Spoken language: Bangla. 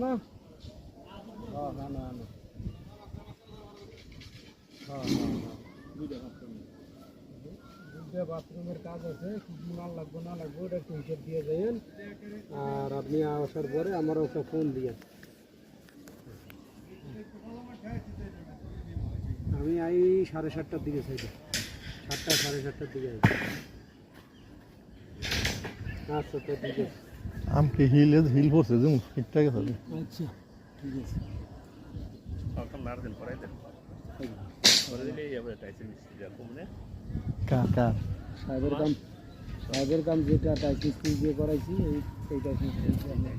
না হ্যাঁ না না না হ্যাঁ দুইটা বাথরুমের কাজ আছে, কি মাল লাগবে না লাগবে ওটা একটু হিসেব দিয়ে যাবেন। আর আপনি আসার পরে আমার একটা ফোন দিয়ে, আমি আই 7:30টার দিকে চাইছি, 7টা 7:30টার দিকে আই। আচ্ছা তো ঠিক আছে। আমকে হিল পড়ছে যেমন ঠিকঠাক আছে। আচ্ছা ঠিক আছে। কার সাহেবের কাম যেটা টাইস মিস্ত্রি দিয়ে করাইছি এই টাইস মিস্ত্রি ইনশাল্লাহ।